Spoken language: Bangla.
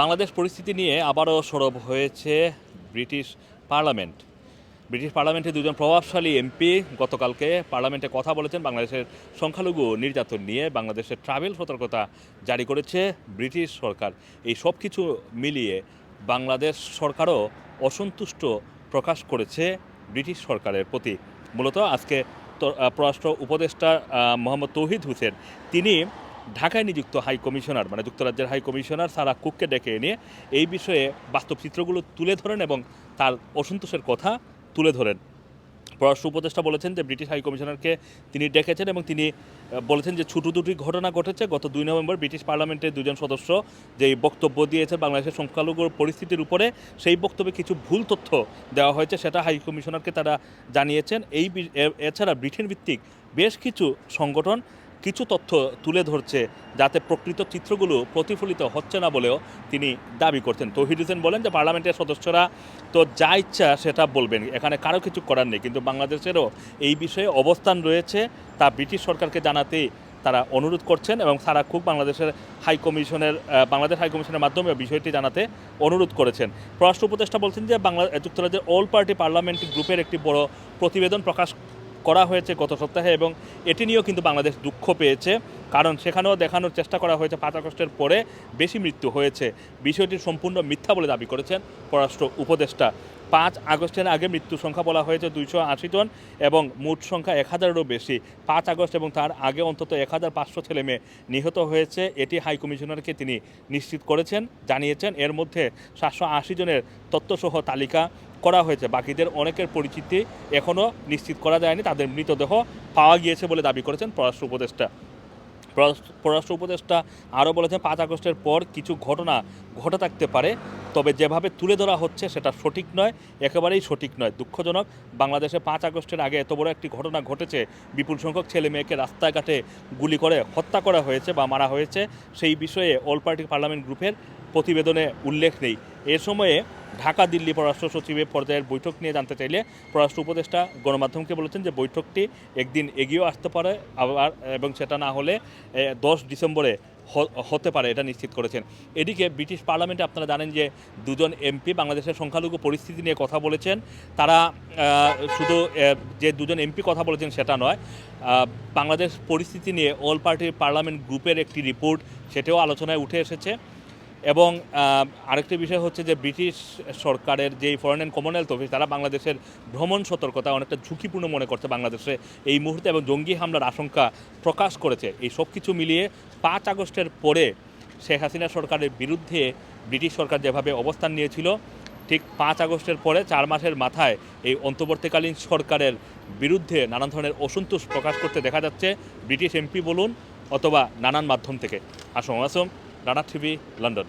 বাংলাদেশ পরিস্থিতি নিয়ে আবারও সরব হয়েছে ব্রিটিশ পার্লামেন্ট। ব্রিটিশ পার্লামেন্টে দুজন প্রভাবশালী এমপি গতকালকে পার্লামেন্টে কথা বলেছেন বাংলাদেশের সংখ্যালঘু নির্যাতন নিয়ে। বাংলাদেশের ট্রাভেল সতর্কতা জারি করেছে ব্রিটিশ সরকার। এই সব কিছু মিলিয়ে বাংলাদেশ সরকারও অসন্তুষ্ট প্রকাশ করেছে ব্রিটিশ সরকারের প্রতি। মূলত আজকে পররাষ্ট্র উপদেষ্টা মোহাম্মদ তৌহিদ হোসেন তিনি ঢাকায় নিযুক্ত হাই কমিশনার মানে যুক্তরাজ্যের হাই কমিশনার সারা কুককে ডেকে এনে এই বিষয়ে বাস্তব চিত্রগুলো তুলে ধরেন এবং তার অসন্তোষের কথা তুলে ধরেন। পররাষ্ট্র উপদেষ্টা বলেছেন যে ব্রিটিশ হাই কমিশনারকে তিনি ডেকেছেন এবং তিনি বলেছেন যে ছোটো দুটি ঘটনা ঘটেছে। গত 2 নভেম্বর ব্রিটিশ পার্লামেন্টের দুজন সদস্য যেই বক্তব্য দিয়েছে বাংলাদেশের সংখ্যালঘুর পরিস্থিতির উপরে, সেই বক্তব্যে কিছু ভুল তথ্য দেওয়া হয়েছে, সেটা হাই কমিশনারকে তারা জানিয়েছেন। এছাড়া ব্রিটেন ভিত্তিক বেশ কিছু সংগঠন কিছু তথ্য তুলে ধরছে যাতে প্রকৃত চিত্রগুলো প্রতিফলিত হচ্ছে না বলেও তিনি দাবি করছেন। তৌহিদ হোসেন বলেন যে পার্লামেন্টের সদস্যরা তো যা ইচ্ছা সেটা বলবেন, এখানে কারো কিছু করার নেই, কিন্তু বাংলাদেশেরও এই বিষয়ে অবস্থান রয়েছে, তা ব্রিটিশ সরকারকে জানাতেই তারা অনুরোধ করছেন এবং সারা কুক বাংলাদেশ হাই কমিশনের মাধ্যমে বিষয়টি জানাতে অনুরোধ করেছেন। পররাষ্ট্র উপদেষ্টা বলছেন যে যুক্তরাজ্যের অল পার্টি পার্লামেন্টারি গ্রুপের একটি বড় প্রতিবেদন প্রকাশ করা হয়েছে গত সপ্তাহে এবং এটি নিয়েও কিন্তু বাংলাদেশ দুঃখ পেয়েছে, কারণ সেখানেও দেখানোর চেষ্টা করা হয়েছে 5 আগস্টের পরে বেশি মৃত্যু হয়েছে। বিষয়টি সম্পূর্ণ মিথ্যা বলে দাবি করেছেন পররাষ্ট্র উপদেষ্টা। 5 আগস্টের আগে মৃত্যুর সংখ্যা বলা হয়েছে 280 জন এবং মোট সংখ্যা 1000-এরও বেশি। 5 আগস্ট এবং তার আগে অন্তত 1500 ছেলেমেয়ে নিহত হয়েছে, এটি হাই কমিশনারকে তিনি নিশ্চিত করেছেন, জানিয়েছেন। এর মধ্যে 780 জনের তথ্যসহ তালিকা করা হয়েছে, বাকিদের অনেকের পরিচিতি এখনও নিশ্চিত করা যায়নি, তাদের মৃতদেহ পাওয়া গিয়েছে বলে দাবি করেছেন পররাষ্ট্র উপদেষ্টা আরও বলেছেন 5 আগস্টের পর কিছু ঘটনা ঘটে থাকতে পারে, তবে যেভাবে তুলে ধরা হচ্ছে সেটা সঠিক নয়, একেবারেই সঠিক নয়। দুঃখজনক, বাংলাদেশে 5 আগস্টের আগে এত বড় একটি ঘটনা ঘটেছে, বিপুল সংখ্যক ছেলে মেয়েকে রাস্তাঘাটে গুলি করে হত্যা করা হয়েছে বা মারা হয়েছে, সেই বিষয়ে অল পার্টি পার্লামেন্ট গ্রুপের প্রতিবেদনে উল্লেখ নেই। এ সময়ে ঢাকা দিল্লি পররাষ্ট্র সচিবের পর্যায়ের বৈঠক নিয়ে জানতে চাইলে পররাষ্ট্র উপদেষ্টা গণমাধ্যমকে বলেছেন যে বৈঠকটি একদিন এগিয়েও আসতে পারে আবার, এবং সেটা না হলে 10 ডিসেম্বরে হতে পারে, এটা নিশ্চিত করেছেন। এদিকে ব্রিটিশ পার্লামেন্টে আপনারা জানেন যে দুজন এমপি বাংলাদেশের সংখ্যালঘু পরিস্থিতি নিয়ে কথা বলেছেন। তারা শুধু যে দুজন এমপি কথা বলেছেন সেটা নয়, বাংলাদেশ পরিস্থিতি নিয়ে অল পার্টি পার্লামেন্ট গ্রুপের একটি রিপোর্ট সেটাও আলোচনায় উঠে এসেছে। এবং আরেকটি বিষয় হচ্ছে যে ব্রিটিশ সরকারের যেই ফরেন অ্যান্ড কমনওয়েলথ অফিস, তারা বাংলাদেশের ভ্রমণ সতর্কতা অনেকটা ঝুঁকিপূর্ণ মনে করছে বাংলাদেশে এই মুহূর্তে এবং জঙ্গি হামলার আশঙ্কা প্রকাশ করেছে। এই সব কিছু মিলিয়ে 5 আগস্টের পরে শেখ হাসিনা সরকারের বিরুদ্ধে ব্রিটিশ সরকার যেভাবে অবস্থান নিয়েছিল, ঠিক 5 আগস্টের পরে 4 মাসের মাথায় এই অন্তর্বর্তীকালীন সরকারের বিরুদ্ধে নানান ধরনের অসন্তোষ প্রকাশ করতে দেখা যাচ্ছে ব্রিটিশ এমপি বলুন অথবা নানান মাধ্যম থেকে। Assam Rana TV, London.